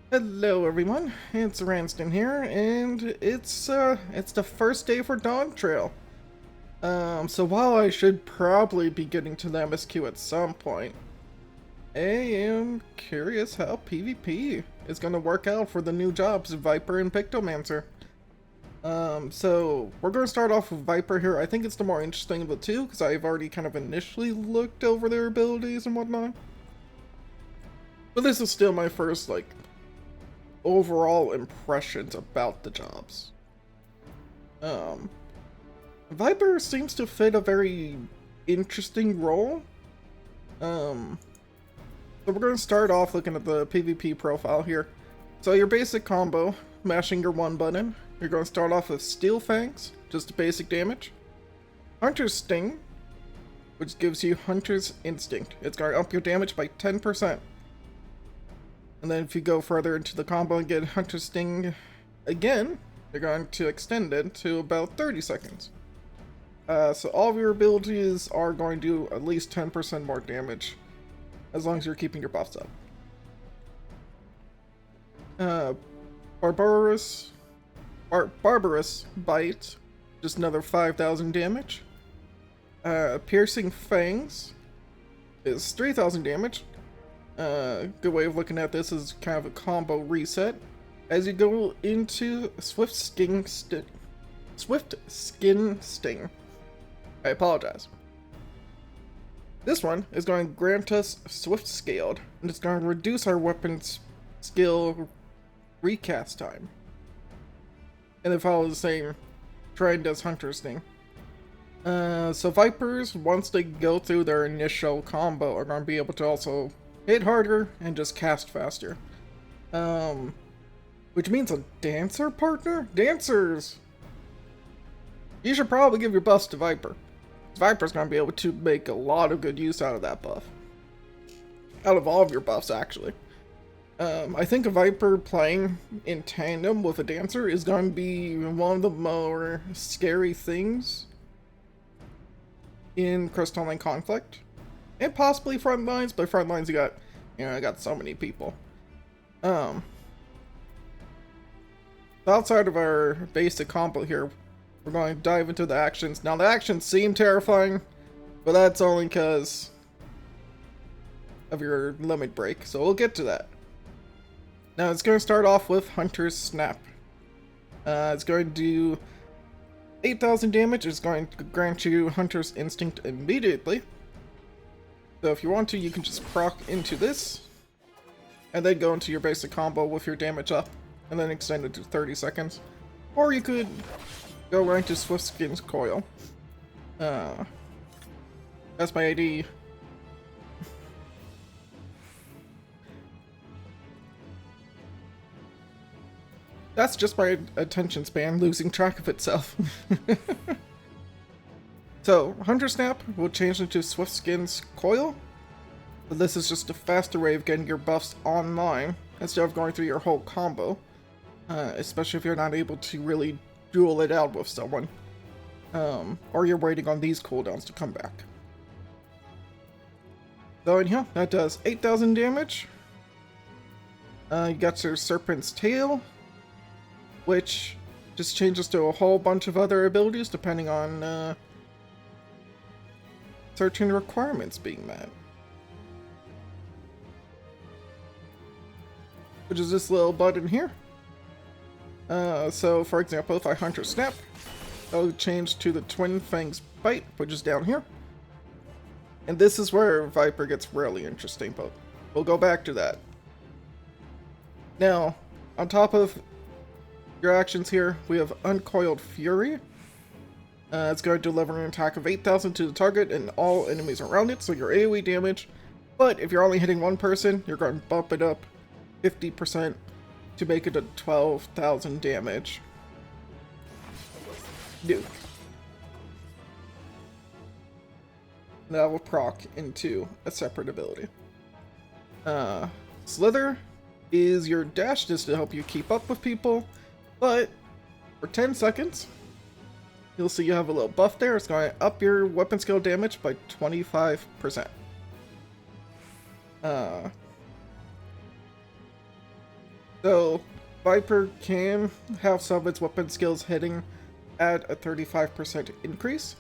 Hello everyone, it's Ranston here, and it's the first day for Dawn Trail. So while I should probably be getting to the MSQ at some point, I am curious how PvP is gonna work out for the new jobs, Viper and Pictomancer. So we're gonna start off with Viper here. I think it's the more interesting of the two, because I've already kind of initially looked over their abilities and whatnot. But this is still my first, overall impressions about the jobs. Um, Viper seems to fit a very interesting role. So we're going to start off looking at the PvP profile here. So your basic combo, mashing your one button, you're going to start off with Steel Fangs, just basic damage. Hunter's Sting, which gives you Hunter's Instinct. It's going to up your damage by 10%. And then if you go further into the combo and get Hunter's Sting again, you're going to extend it to about 30 seconds. So all of your abilities are going to do at least 10% more damage, as long as you're keeping your buffs up. Barbarous Bite, just another 5,000 damage. Piercing Fangs is 3,000 damage. Good way of looking at this is kind of a combo reset. As you go into Swift Skin Sting. I apologize. This one is going to grant us Swift Scaled, and it's going to reduce our weapon's skill recast time. And it follows the same trend as Hunter's Sting. So Vipers, once they go through their initial combo, are going to be able to also hit harder and just cast faster. Which means a dancer partner? Dancers! You should probably give your buffs to Viper. Viper's gonna be able to make a lot of good use out of that buff. Out of all of your buffs, actually. I think a Viper playing in tandem with a dancer is going to be one of the more scary things in Crystalline conflict. And possibly frontlines, but frontlines I got so many people. Outside of our basic combo here, we're going to dive into the actions. Now the actions seem terrifying, but that's only because of your limit break, so we'll get to that. Now it's going to start off with Hunter's Snap. It's going to do 8,000 damage. It's going to grant you Hunter's Instinct immediately. So if you want to, you can just proc into this, and then go into your basic combo with your damage up, and then extend it to 30 seconds. Or you could go right to Swift Skin's Coil. That's my ID. That's just my attention span losing track of itself. So, Hunter Snap will change into Swift Skin's Coil. But this is just a faster way of getting your buffs online instead of going through your whole combo. Especially if you're not able to really duel it out with someone. Or you're waiting on these cooldowns to come back. So yeah, that does 8,000 damage. You got your Serpent's Tail, which just changes to a whole bunch of other abilities depending on certain requirements being met. Which is this little button here. So for example, if I Hunter Snap, I'll change to the Twin Fangs Bite, which is down here. And this is where Viper gets really interesting, but we'll go back to that. Now, on top of your actions here, we have Uncoiled Fury. It's going to deliver an attack of 8,000 to the target and all enemies around it, so your AoE damage. But if you're only hitting one person, you're going to bump it up 50% to make it a 12,000 damage nuke. That will proc into a separate ability. Slither is your dash just to help you keep up with people, but for 10 seconds, you'll see you have a little buff there. It's going to up your weapon skill damage by 25%. So, Viper can have some of its weapon skills hitting at a 35% increase.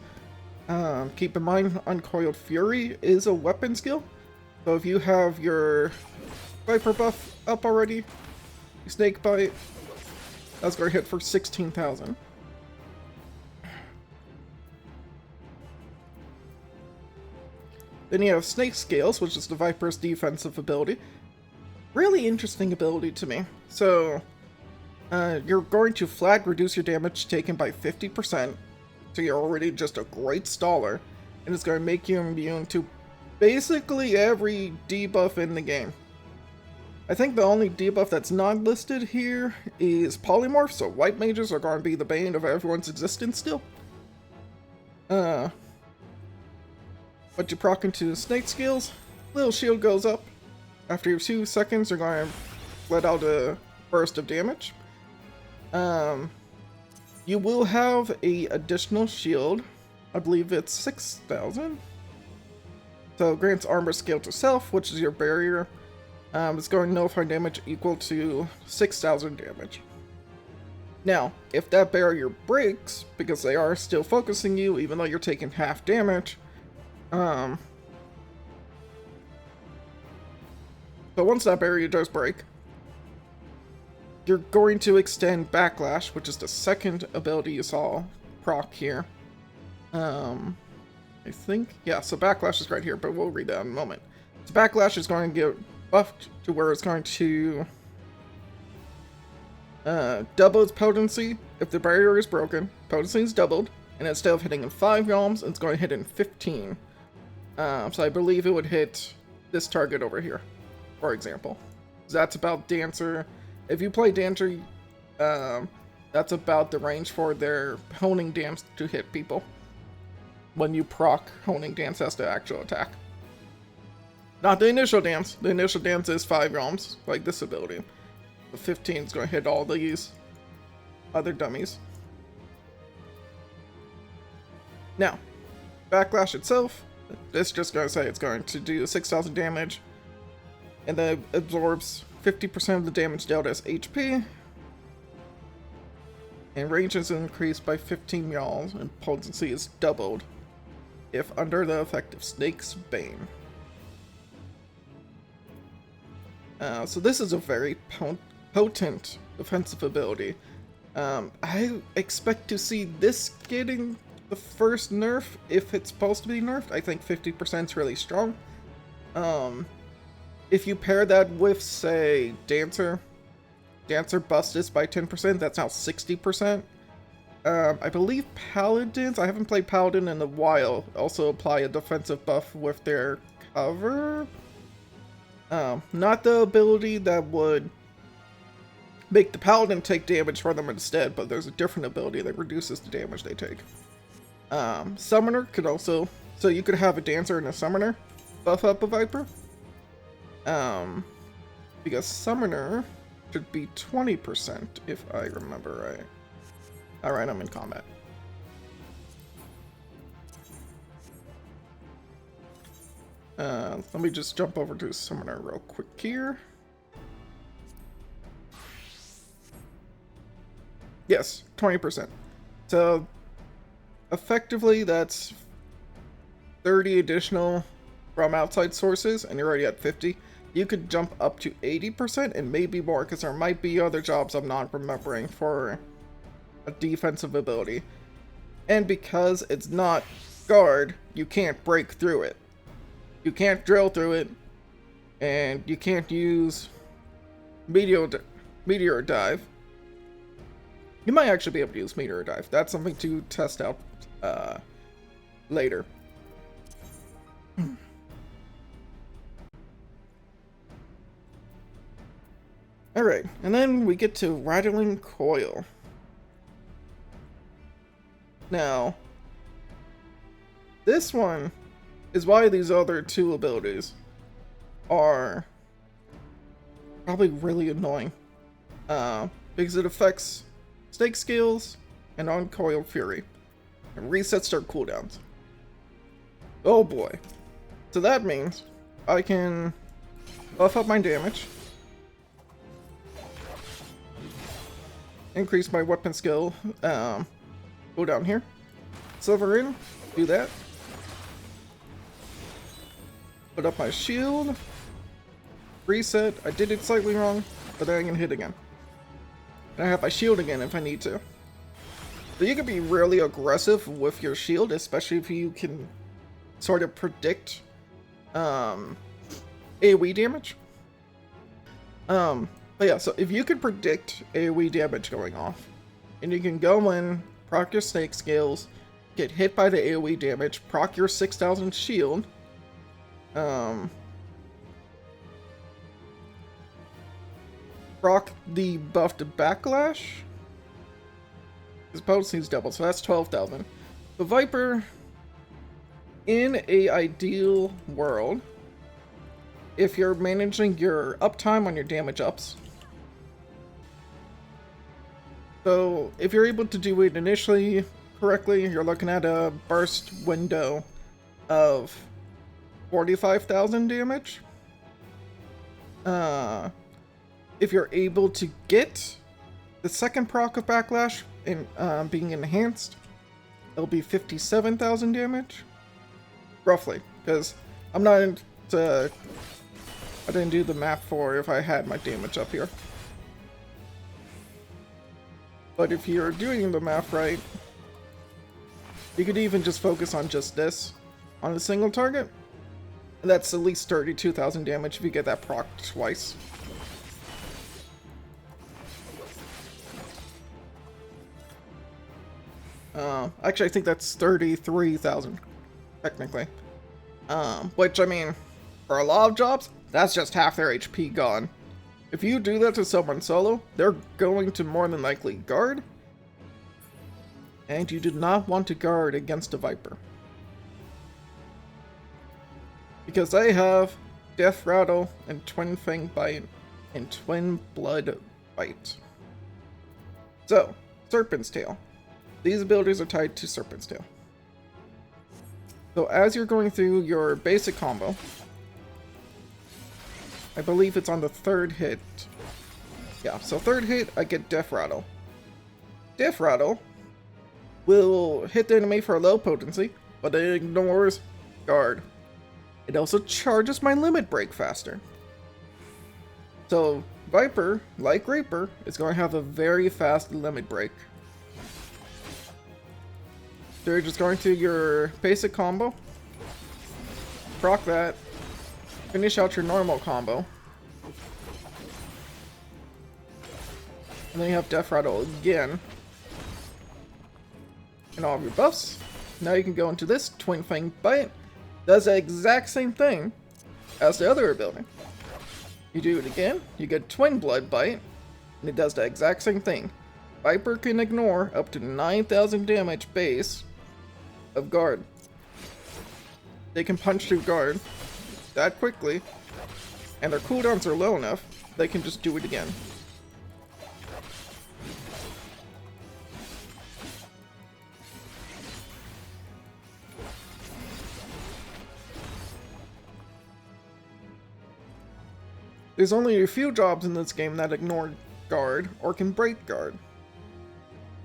Keep in mind, Uncoiled Fury is a weapon skill. So if you have your Viper buff up already, Snake Bite, that's going to hit for 16,000. Then you have Snake Scales, which is the Viper's defensive ability. Really interesting ability to me. So, you're going to flat reduce your damage taken by 50%, so you're already just a great staller, and it's going to make you immune to basically every debuff in the game. I think the only debuff that's not listed here is Polymorph, so white mages are going to be the bane of everyone's existence still. But you proc into Snake Scales, little shield goes up. After 2 seconds, you're going to let out a burst of damage. You will have a additional shield. I believe it's 6,000. So it grants armor scale to self, which is your barrier. It's going to nullify damage equal to 6,000 damage. Now, if that barrier breaks, because they are still focusing you, even though you're taking half damage, but once that barrier does break, you're going to extend Backlash, which is the second ability you saw proc here. I think, yeah, so Backlash is right here, but we'll read that in a moment. So Backlash is going to get buffed to where it's going to double its potency. If the barrier is broken, potency is doubled, and instead of hitting in 5 realms, it's going to hit in 15. So I believe it would hit this target over here, for example. So that's about Dancer. If you play Dancer, that's about the range for their honing dance to hit people. When you proc honing dance as the actual attack. Not the initial dance. The initial dance is 5 realms, like this ability. The 15 is going to hit all these other dummies. Now, Backlash itself, it's just going to say it's going to do 6,000 damage, and then it absorbs 50% of the damage dealt as HP, and range is increased by 15 realms, and potency is doubled if under the effect of Snake's Bane. So this is a very potent defensive ability. I expect to see this getting the first nerf, if it's supposed to be nerfed. I think 50% is really strong. If you pair that with, say, Dancer buffs this by 10%, that's now 60%. I believe Paladins, I haven't played Paladin in a while, also apply a defensive buff with their cover. Not the ability that would make the Paladin take damage for them instead, but there's a different ability that reduces the damage they take. Summoner could also, so you could have a Dancer and a Summoner buff up a Viper. Because Summoner should be 20% if I remember right. Alright, I'm in combat. Let me just jump over to Summoner real quick here. Yes, 20%. So, effectively, that's 30 additional from outside sources, and you're already at 50. You could jump up to 80% and maybe more, because there might be other jobs I'm not remembering for a defensive ability. And because it's not guard, you can't break through it. You can't drill through it, and you can't use Meteor Dive. You might actually be able to use Meteor Dive. That's something to test out later. Alright, and then we get to Rattling Coil. Now, this one is why these other two abilities are probably really annoying. Because it affects Snake Scales and Uncoiled Fury. And resets their cooldowns. Oh boy. So that means I can buff up my damage. increase my weapon skill. Go down here. Silver in. Do that. Put up my shield. Reset. I did it slightly wrong, but then I can hit again. And I have my shield again if I need to. So you can be really aggressive with your shield, especially if you can sort of predict AoE damage. But yeah, so if you can predict AoE damage going off, and you can go in, proc your snake scales, get hit by the AoE damage, proc your 6000 shield, proc the buff to backlash. His potency is doubled, so that's 12,000. The Viper, in a ideal world, if you're managing your uptime on your damage ups, so if you're able to do it initially correctly, you're looking at a burst window of 45,000 damage. If you're able to get the second proc of backlash and being enhanced, it'll be 57,000 damage, roughly. Because I'm not into, I didn't do the math for if I had my damage up here. But if you're doing the math right, you could even just focus on just this on a single target. And that's at least 32,000 damage if you get that proc twice. Actually, I think that's 33,000, technically. Which, I mean, for a lot of jobs, that's just half their HP gone. If you do that to someone solo, they're going to more than likely guard. And you do not want to guard against a Viper. Because they have Death Rattle and Twin Fang Bite and Twin Blood Bite. So, Serpent's Tail. These abilities are tied to Serpent's Tail. So as you're going through your basic combo, I believe it's on the third hit. Yeah, so third hit, I get Death Rattle. Death Rattle will hit the enemy for a low potency, but it ignores guard. It also charges my limit break faster. So Viper, like Reaper, is going to have a very fast limit break. So you're just going through your basic combo, proc that, finish out your normal combo, and then you have Death Rattle again, and all of your buffs. Now you can go into this Twin Fang Bite. Does the exact same thing as the other ability. You do it again, you get Twin Blood Bite, and it does the exact same thing. Viper can ignore up to 9,000 damage base of guard. They can punch through guard that quickly, and their cooldowns are low enough, they can just do it again. There's only a few jobs in this game that ignore guard or can break guard.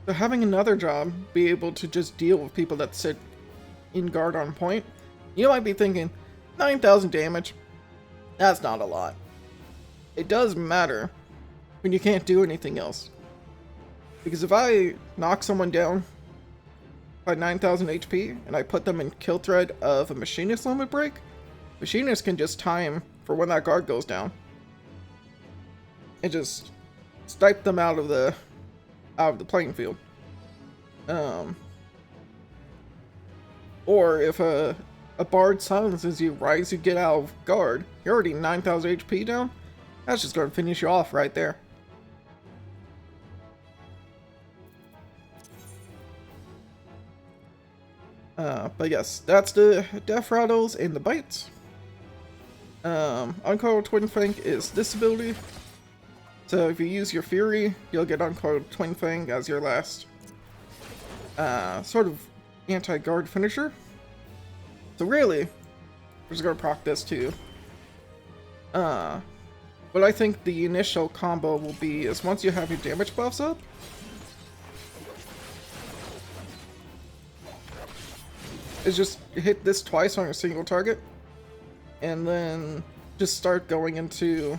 So having another job be able to just deal with people that sit in guard on point, you might be thinking, 9,000 damage, that's not a lot. It does matter when you can't do anything else. Because if I knock someone down by 9,000 HP and I put them in kill thread of a machinist limit break, machinist can just time for when that guard goes down and just snipe them out of the playing field. Or if a bard silences you right as you get out of guard, you're already 9,000 HP down, that's just going to finish you off right there. But yes, that's the Death Rattles and the Bites. Uncoiled Twin Fang is this ability. So if you use your Fury, you'll get Uncoiled Twin Fang as your last sort of anti-guard finisher. So really, we're just gonna proc this too. But I think the initial combo will be is once you have your damage buffs up, is just hit this twice on a single target, and then just start going into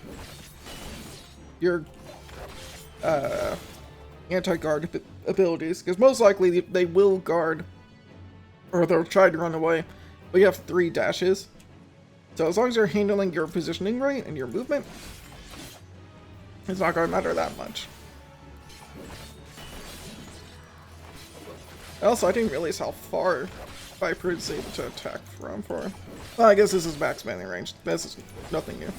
your anti-guard abilities, because most likely they will guard, or they'll try to run away, but you have 3 dashes. So as long as you're handling your positioning right and your movement, it's not going to matter that much. Also, I didn't realize how far Viper is able to attack from. Well, I guess this is max melee range. This is nothing new.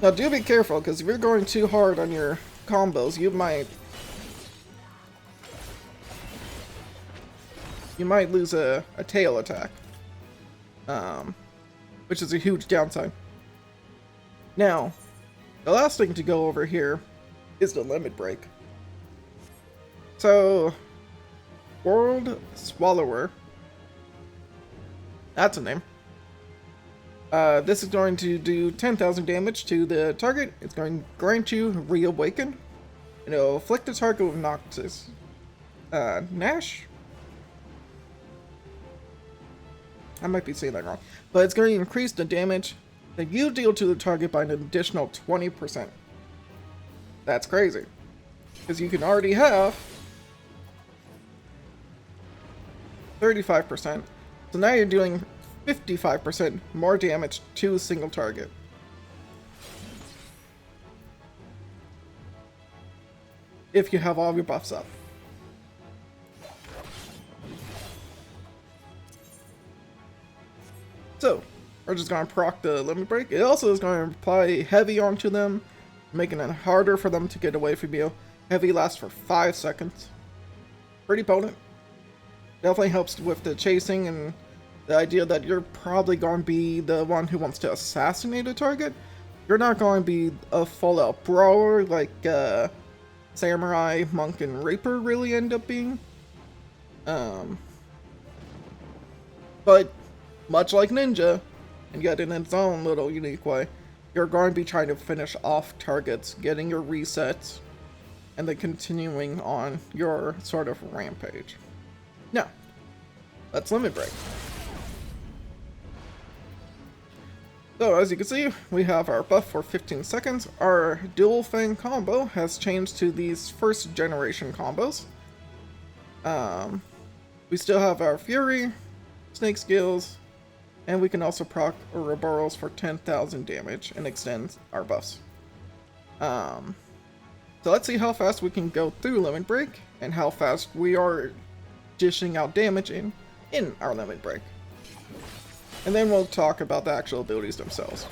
Now do be careful, because if you're going too hard on your combos, you might lose a tail attack. Which is a huge downside. Now, the last thing to go over here is the limit break. So, World Swallower, that's a name. This is going to do 10,000 damage to the target. It's going to grant you Reawaken. And it'll afflict the target with Noctis. Nash? I might be saying that wrong. But it's going to increase the damage that you deal to the target by an additional 20%. That's crazy. Because you can already have 35%. So now you're doing 55% more damage to a single target. If you have all of your buffs up. So, we're just going to proc the limit break. It also is going to apply heavy onto them, making it harder for them to get away from you. Heavy lasts for 5 seconds. Pretty potent. Definitely helps with the chasing and the idea that you're probably going to be the one who wants to assassinate a target. You're not going to be a full-out brawler like Samurai, Monk, and Reaper really end up being. But much like Ninja, and yet in its own little unique way, you're going to be trying to finish off targets, getting your resets, and then continuing on your sort of rampage. Now, let's limit break. So as you can see, we have our buff for 15 seconds. Our dual fang combo has changed to these first generation combos. We still have our Fury, Snake Skills, and we can also proc Ouroboros for 10,000 damage and extend our buffs. So let's see how fast we can go through limit break and how fast we are dishing out damage in our limit break. And then we'll talk about the actual abilities themselves.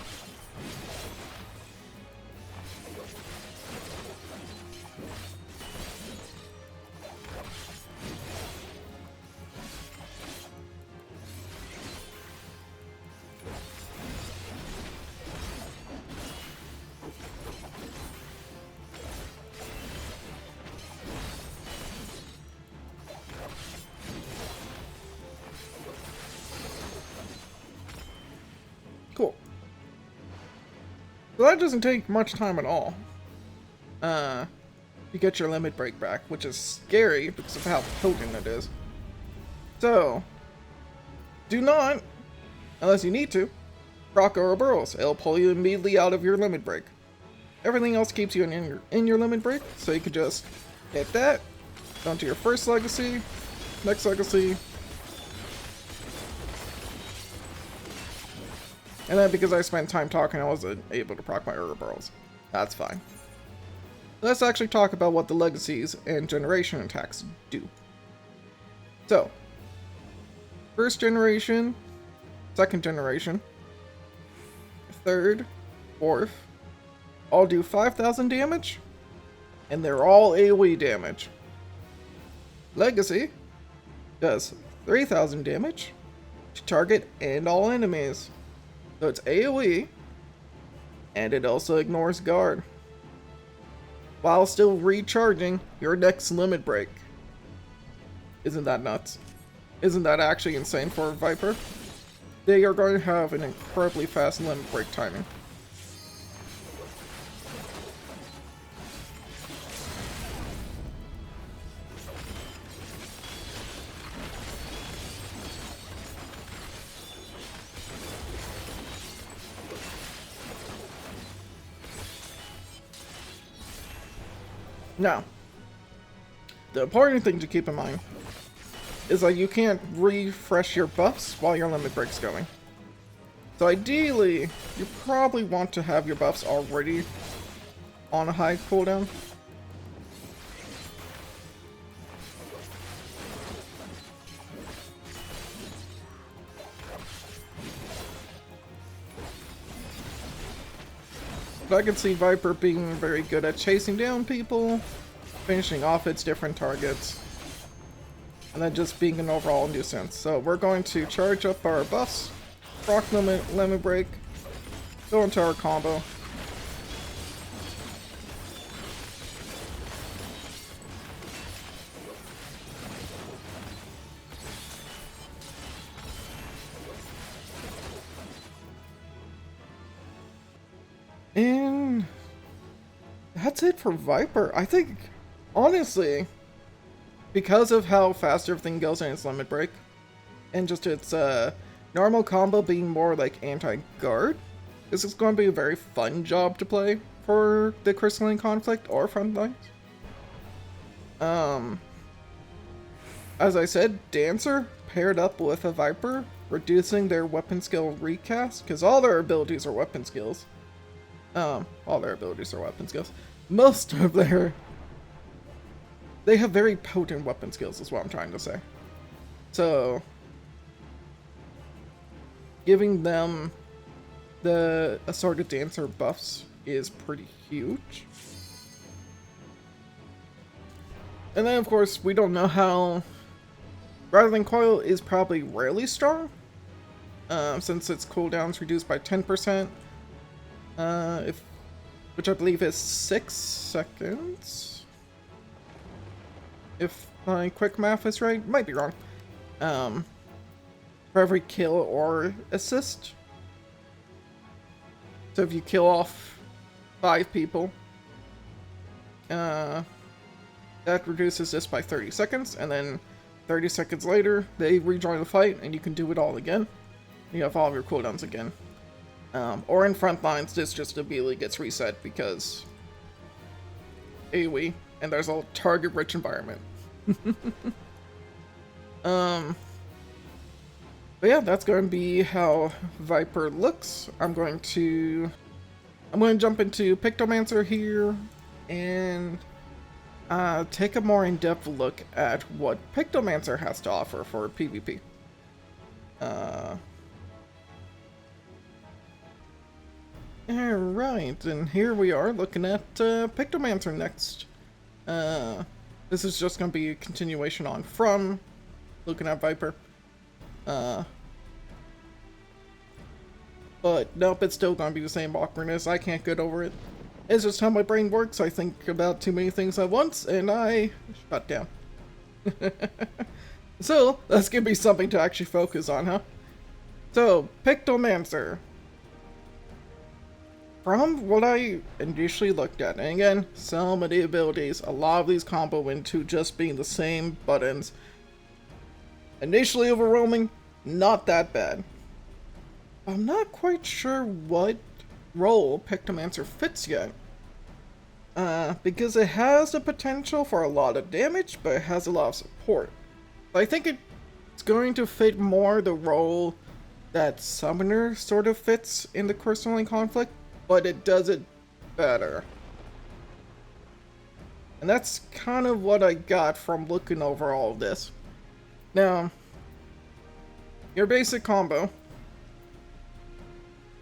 Cool. So that doesn't take much time at all. You get your limit break back, which is scary because of how potent it is. So, do not, unless you need to, proc Ouroboros. It'll pull you immediately out of your limit break. Everything else keeps you in your limit break, so you could just hit that, go into your first legacy, next legacy, and then because I spent time talking, I wasn't able to proc my Ouroboros. That's fine. Let's actually talk about what the legacies and generation attacks do. So, first generation, second generation, third, fourth, all do 5,000 damage, and they're all AoE damage. Legacy does 3,000 damage to target and all enemies. So it's AoE, and it also ignores guard, while still recharging your next limit break. Isn't that nuts? Isn't that actually insane for a Viper? They are going to have an incredibly fast limit break timing. Now, the important thing to keep in mind is that you can't refresh your buffs while your limit break's going. So ideally, you probably want to have your buffs already on a high cooldown. But I can see Viper being very good at chasing down people, finishing off its different targets, and then just being an overall nuisance. So we're going to charge up our buffs, proc limit break, go into our combo. And that's it for Viper. I think, honestly, because of how fast everything goes in its limit break, and just its normal combo being more like anti-guard, this is going to be a very fun job to play for the Crystalline conflict or frontlines. As I said, Dancer paired up with a Viper, reducing their weapon skill recast, because all their abilities are weapon skills. All their abilities are weapon skills. Most of their... They have very potent weapon skills, is what I'm trying to say. So, giving them the assorted Dancer buffs is pretty huge. And then, of course, we don't know how... Rattling Coil is probably rarely strong, since its cooldown's reduced by 10%. Which I believe is 6 seconds. If my quick math is right, might be wrong. For every kill or assist. So if you kill off 5 people, that reduces this by 30 seconds, and then 30 seconds later, they rejoin the fight, and you can do it all again. You have all of your cooldowns again. Or in frontlines, this just immediately gets reset because AoE, and there's a target-rich environment. But yeah, that's going to be how Viper looks. I'm going to jump into Pictomancer here and take a more in-depth look at what Pictomancer has to offer for PvP. Alright, and here we are looking at Pictomancer next. This is just going to be a continuation on from looking at Viper. But nope, it's still going to be the same awkwardness. I can't get over it. It's just how my brain works. I think about too many things at once, and I shut down. So, that's going to be something to actually focus on, huh? So, Pictomancer. From what I initially looked at, and again, some of the abilities, a lot of these combo into just being the same buttons. Initially overwhelming, not that bad. I'm not quite sure what role Pictomancer fits yet. Because it has the potential for a lot of damage, but it has a lot of support. I think it's going to fit more the role that Summoner sort of fits in the Crystalline conflict, but it does it better. And that's kind of what I got from looking over all of this. Now, your basic combo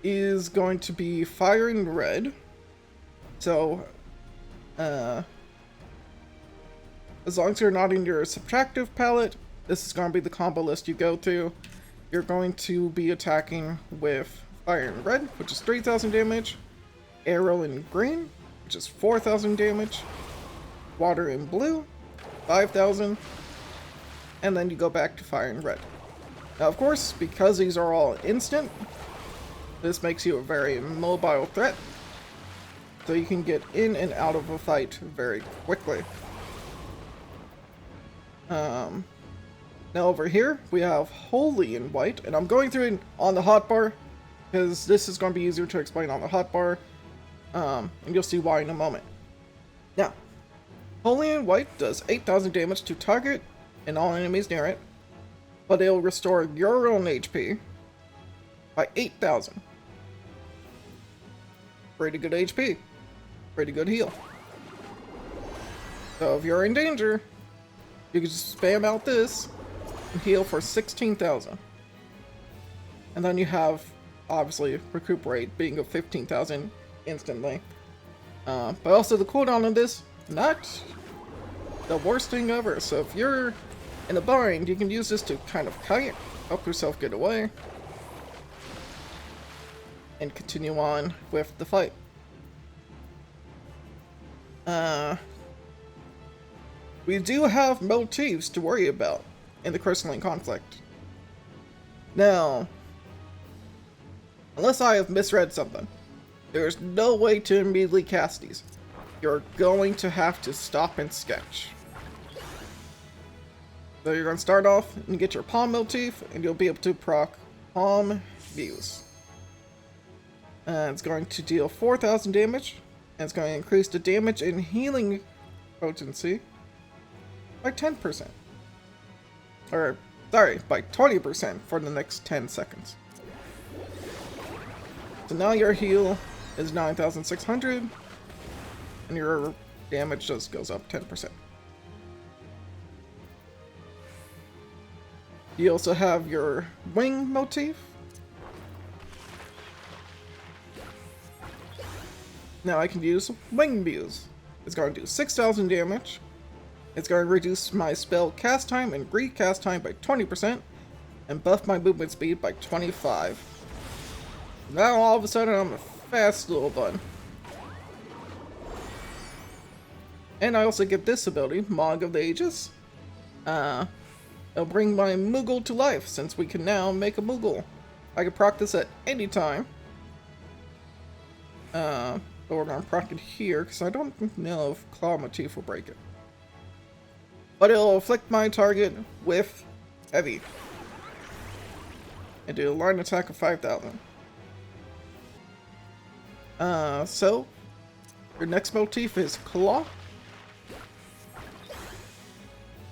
is going to be Fire and Red. So, as long as you're not in your subtractive palette, this is going to be the combo list you go to. You're going to be attacking with Fire in Red, which is 3,000 damage, Arrow in Green, which is 4,000 damage, Water in Blue, 5,000, and then you go back to Fire in Red. Now, of course, because these are all instant, this makes you a very mobile threat, so you can get in and out of a fight very quickly. Now over here, we have Holy in White, and I'm going through it on the hotbar, because this is going to be easier to explain on the hotbar, and you'll see why in a moment. Now, Holy and White does 8,000 damage to target and all enemies near it, but it'll restore your own HP by 8,000. Pretty good HP. Pretty good heal. So if you're in danger, you can just spam out this and heal for 16,000. And then you have, obviously, Recuperate being of 15,000 instantly. But also the cooldown on this, not the worst thing ever. So if you're in a bind, you can use this to kind of kite, help yourself get away, and continue on with the fight. We do have motifs to worry about in the Crystalline conflict. Now, unless I have misread something, there's no way to immediately cast these. You're going to have to stop and sketch. So you're going to start off and get your Palm motif, and you'll be able to proc Palm Views. It's going to deal 4,000 damage, and it's going to increase the damage and healing potency by 10%. Or, sorry, by 20% for the next 10 seconds. So now your heal is 9,600, and your damage just goes up 10%. You also have your Wing motif. Now I can use Wing Views. It's going to do 6,000 damage. It's going to reduce my spell cast time and recast time by 20%, and buff my movement speed by 25. Now all of a sudden I'm a fast little bun. And I also get this ability, Mog of the Ages. It'll bring my Moogle to life, since we can now make a Moogle. I can proc this at any time. But we're going to proc it here, because I don't know if Claw Motif will break it. But it'll afflict my target with Heavy. And do a line attack of 5,000. So, your next motif is Claw.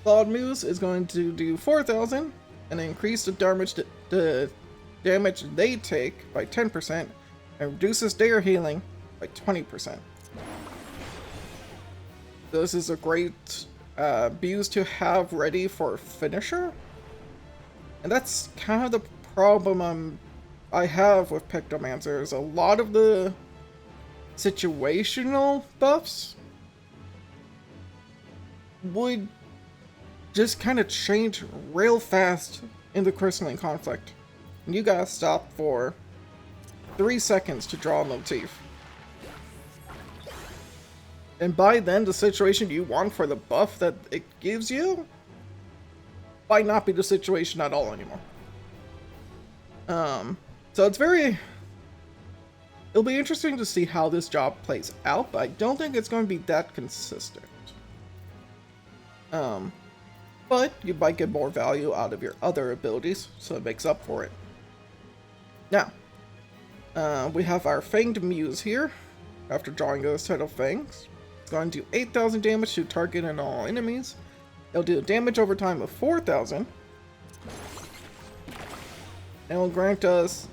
Clawed Muse is going to do 4,000 and increase the damage they take by 10% and reduces their healing by 20%. This is a great Muse to have ready for finisher, and that's kind of the problem I have with Pictomancer. Is a lot of the situational buffs would just kind of change real fast in the Crystalline conflict. And you gotta stop for 3 seconds to draw a motif. And by then, the situation you want for the buff that it gives you might not be the situation at all anymore. So it's it'll be interesting to see how this job plays out, but I don't think it's going to be that consistent. But you might get more value out of your other abilities, so it makes up for it. Now, we have our Fanged Muse here. After drawing a set of fangs, it's going to do 8,000 damage to target and all enemies. It'll do damage over time of 4,000. And will grant us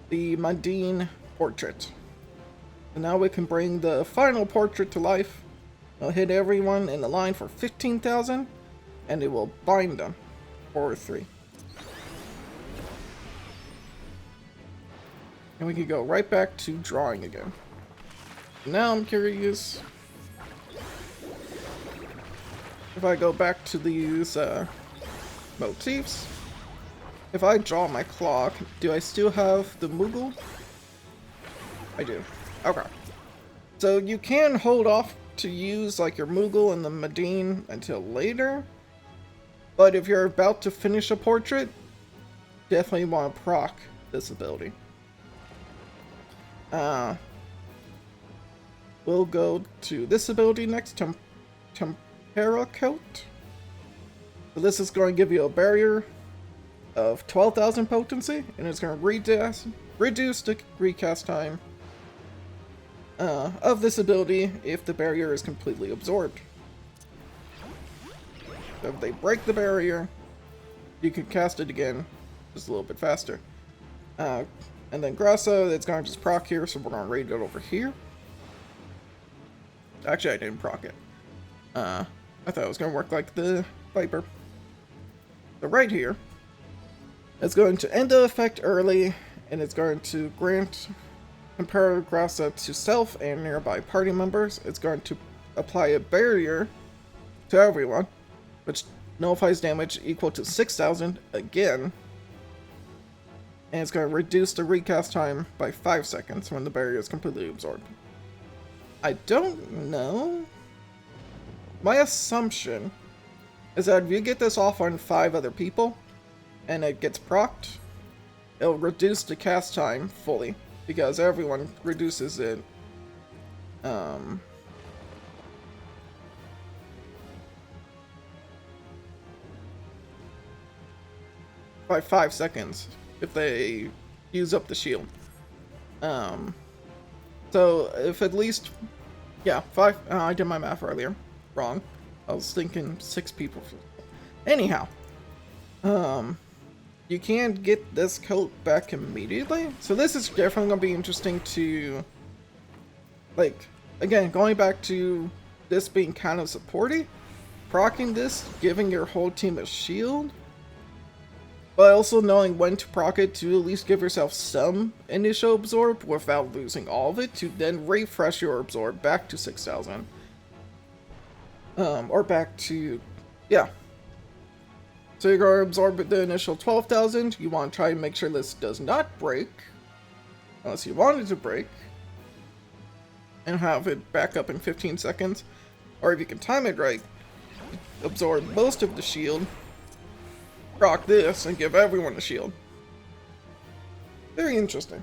the Mundine Portrait. And now we can bring the final portrait to life. It'll hit everyone in the line for 15,000. And it will bind them for 3. And we can go right back to drawing again. Now I'm curious if I go back to these motifs. If I draw my claw, do I still have the Moogle? I do. Okay. So you can hold off to use like your Moogle and the Mundine until later. But if you're about to finish a portrait, definitely want to proc this ability. We'll go to this ability next, Tempera Coat. So this is going to give you a barrier of 12,000 potency, and it's going to reduce the recast time of this ability if the barrier is completely absorbed. If they break the barrier, you can cast it again, just a little bit faster. And then Grasso, it's going to just proc here, so we're going to raid it over here. Actually, I didn't proc it. I thought it was going to work like the Viper. So right here, it's going to end the effect early, and it's going to grant compare Grasso to self and nearby party members. It's going to apply a barrier to everyone, which nullifies damage equal to 6,000 again. And it's going to reduce the recast time by 5 seconds when the barrier is completely absorbed. I don't know. My assumption is that if you get this off on 5 other people and it gets procced, it'll reduce the cast time fully because everyone reduces it. By 5 seconds if they use up the shield. So if at least, yeah, 5. I did my math earlier wrong. I was thinking 6 people. Anyhow, you can't get this coat back immediately. So this is definitely gonna be interesting to, like, again, going back to this being kind of supporty, proccing this, giving your whole team a shield, but also knowing when to proc it to at least give yourself some initial absorb without losing all of it, to then refresh your absorb back to 6,000. Or back to, yeah. So you're going to absorb the initial 12,000. You want to try and make sure this does not break, unless you want it to break, and have it back up in 15 seconds. Or if you can time it right, absorb most of the shield, proc this, and give everyone a shield. Very interesting.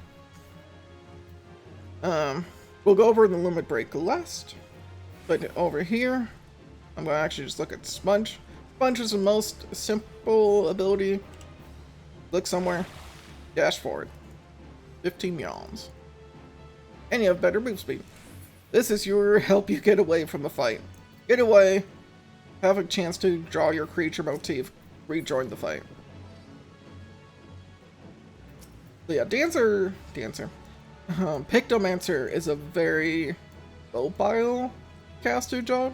We'll go over the limit break last, but over here, I'm going to actually just look at Sponge. Sponge is the most simple ability. Look somewhere, dash forward, 15 yawns, and you have better move speed. This is your help you get away from the fight. Get away, have a chance to draw your creature motif, rejoin the fight. So yeah, Dancer. Pictomancer is a very mobile caster job,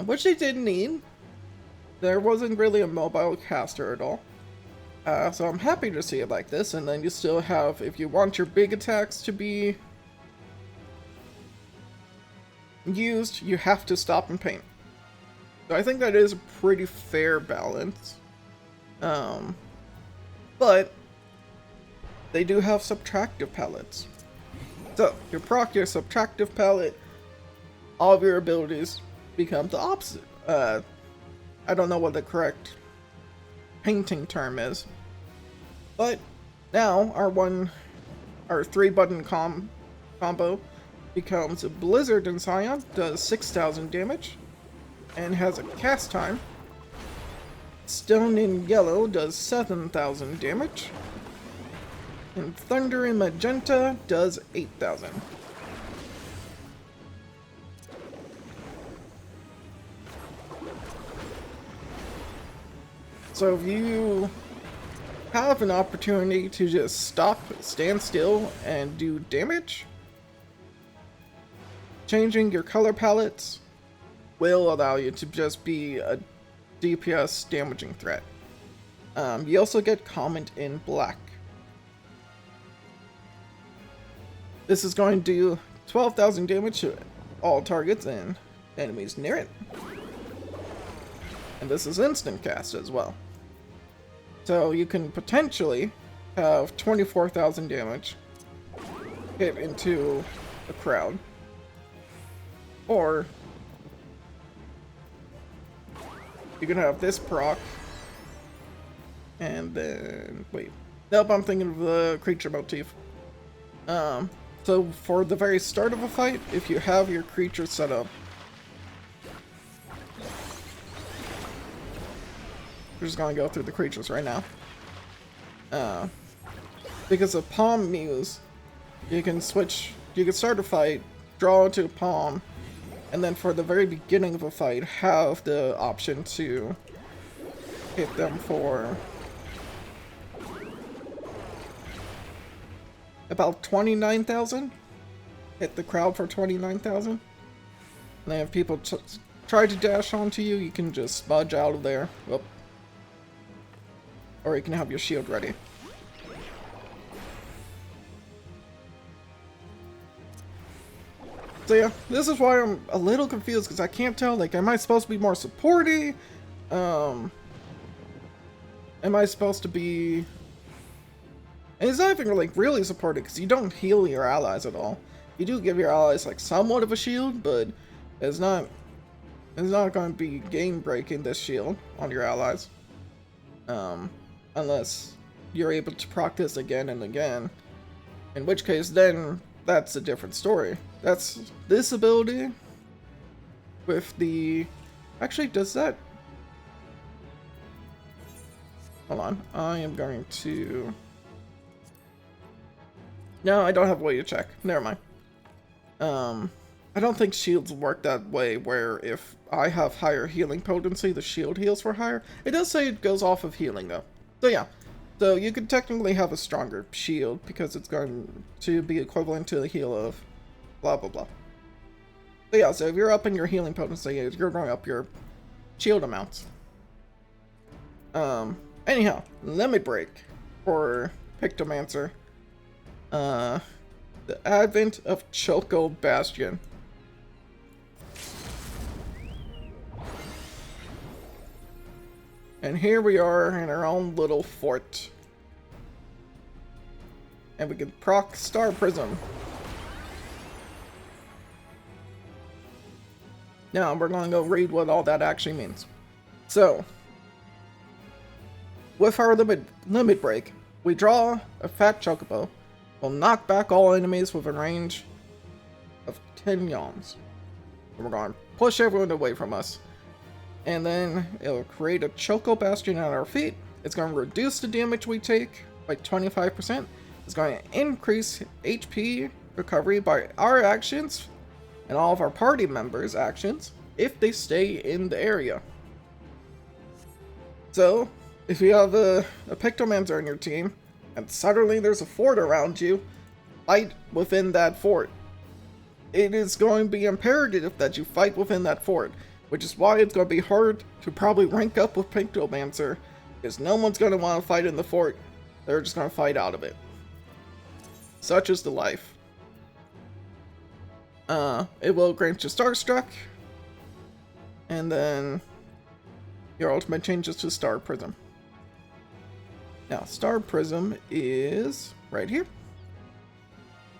which they didn't need. There wasn't really a mobile caster at all. So I'm happy to see it like this, and then you still have, if you want your big attacks to be used, you have to stop and paint. So I think that is a pretty fair balance. But they do have subtractive palettes. So you proc your subtractive palette, all of your abilities become the opposite. I don't know what the correct painting term is, but now our 3-button combo becomes a Blizzard and Scion, does 6,000 damage, and has a cast time. Stone in Yellow does 7,000 damage, and Thunder in Magenta does 8,000. So if you have an opportunity to just stop, stand still, and do damage, changing your color palettes will allow you to just be a DPS damaging threat. You also get Comment in Black. This is going to do 12,000 damage to all targets and enemies near it. And this is instant cast as well. So you can potentially have 24,000 damage hit into a crowd. Or you can have this proc, and then, wait, nope, I'm thinking of the creature motif. So for the very start of a fight, if you have your creature set up, we're just gonna go through the creatures right now. Because of Palm Muse, you can start a fight, draw into a palm, and then for the very beginning of a fight, have the option to hit them for about 29,000. Hit the crowd for 29,000. And then if people try to dash onto you, you can just smudge out of there. Whoop. Or you can have your shield ready. So yeah, this is why I'm a little confused, because I can't tell, like, am I supposed to be more supporty? Am I supposed to be... And it's not even, like, really supported, because you don't heal your allies at all. You do give your allies, like, somewhat of a shield, but it's not going to be game-breaking, this shield, on your allies. Unless you're able to proc this again and again. In which case, then, that's a different story. That's this ability with the... Actually, does that... Hold on. I am going to... No, I don't have a way to check. Never mind. I don't think shields work that way, where if I have higher healing potency, the shield heals for higher. It does say it goes off of healing, though. So yeah. So you could technically have a stronger shield, because it's going to be equivalent to the heal of blah blah blah. But yeah, so if you're up in your healing potency, you're going up your shield amounts. Anyhow, limit break for Pictomancer. The advent of Choco Bastion. And here we are in our own little fort. And we can proc Star Prism. Now we're going to go read what all that actually means. So, with our limit break, we draw a fat chocobo. We'll knock back all enemies with a range of 10 yawns. And we're going to push everyone away from us. And then it'll create a Choco Bastion at our feet. It's going to reduce the damage we take by 25%. It's going to increase HP recovery by our actions and all of our party members' actions if they stay in the area. So, if you have a Pictomancer in your team, and suddenly there's a fort around you, fight within that fort. It is going to be imperative that you fight within that fort, which is why it's going to be hard to probably rank up with Pictomancer, because no one's going to want to fight in the fort. They're just going to fight out of it. Such is the life. It will grant you Starstruck, and then your ultimate changes to Star Prism. Now, Star Prism is right here.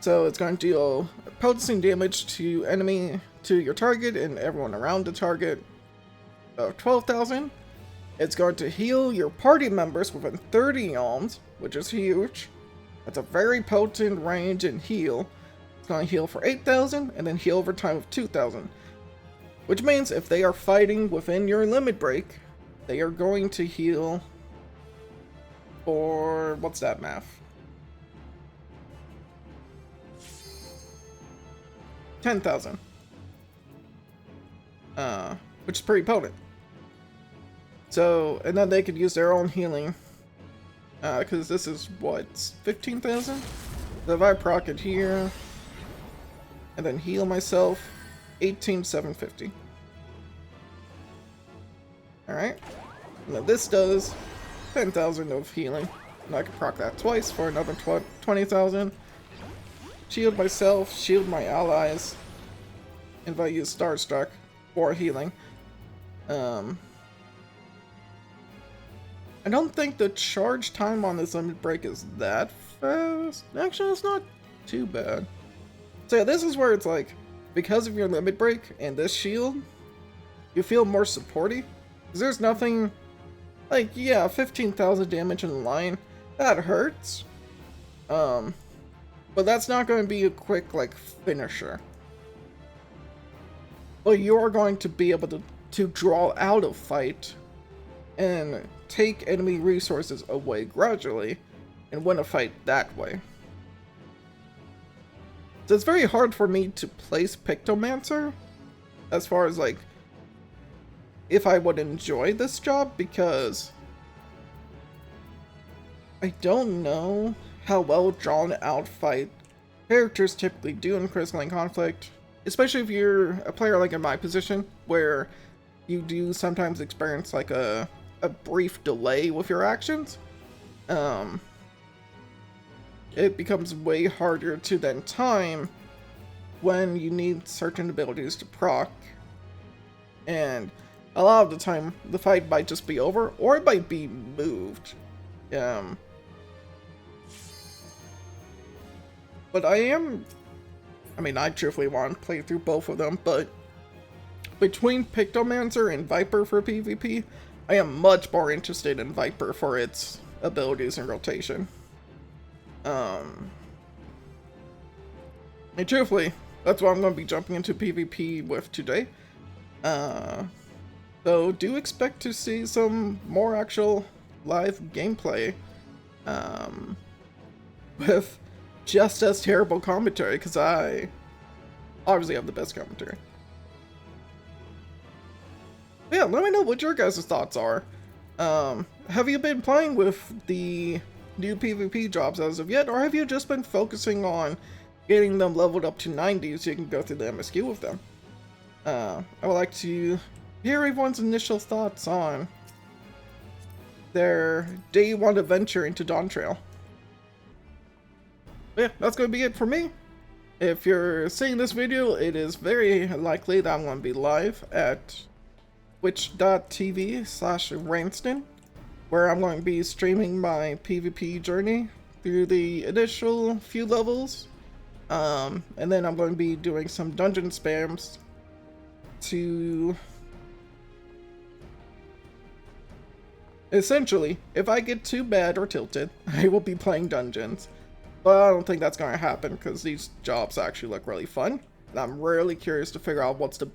So it's going to deal potency damage to your target and everyone around the target of 12,000. It's going to heal your party members within 30 yalms, which is huge. That's a very potent range and heal. It's going to heal for 8,000 and then heal over time of 2,000. Which means if they are fighting within your limit break, they are going to heal for, what's that math? 10,000. Which is pretty potent. So, and then they could use their own healing. Because this is, what, 15,000? So if I proc it here, and then heal myself, 18,750. Alright. Now this does 10,000 of healing. And I can proc that twice for another 20,000. Shield myself, shield my allies. And if I use Starstruck for healing. I don't think the charge time on this limit break is that fast. Actually, it's not too bad. So yeah, this is where it's like, because of your limit break and this shield, you feel more supporty. Because there's nothing, like, yeah, 15,000 damage in the line, that hurts. But that's not going to be a quick, like, finisher. Well, you're going to be able to draw out a fight and take enemy resources away gradually and win a fight that way. So it's very hard for me to place Pictomancer as far as like if I would enjoy this job, because I don't know how well drawn out fight characters typically do in Crystalline conflict, especially if you're a player like in my position, where you do sometimes experience like a brief delay with your actions. It becomes way harder to then time when you need certain abilities to proc, and a lot of the time the fight might just be over, or it might be moved. But I truthfully want to play through both of them, but between Pictomancer and Viper for PvP, I am much more interested in Viper for its abilities and rotation. And truthfully, that's what I'm going to be jumping into PvP with today. So do expect to see some more actual live gameplay with just as terrible commentary, because I obviously have the best commentary. But yeah, let me know what your guys' thoughts are. Have you been playing with the new PvP jobs as of yet, or have you just been focusing on getting them leveled up to 90 so you can go through the MSQ with them? I would like to hear everyone's initial thoughts on their day one adventure into Dawntrail. Yeah, that's going to be it for me. If you're seeing this video, it is very likely that I'm going to be live at twitch.tv/Ranston, where I'm going to be streaming my PvP journey through the initial few levels. And then I'm going to be doing some dungeon spams to... essentially, if I get too bad or tilted, I will be playing dungeons. But I don't think that's going to happen, because these jobs actually look really fun. And I'm really curious to figure out what's the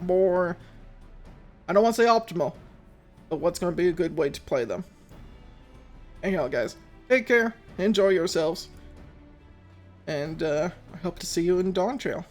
more... I don't want to say optimal, but what's going to be a good way to play them. Anyhow, guys, take care, enjoy yourselves, and I hope to see you in Dawntrail.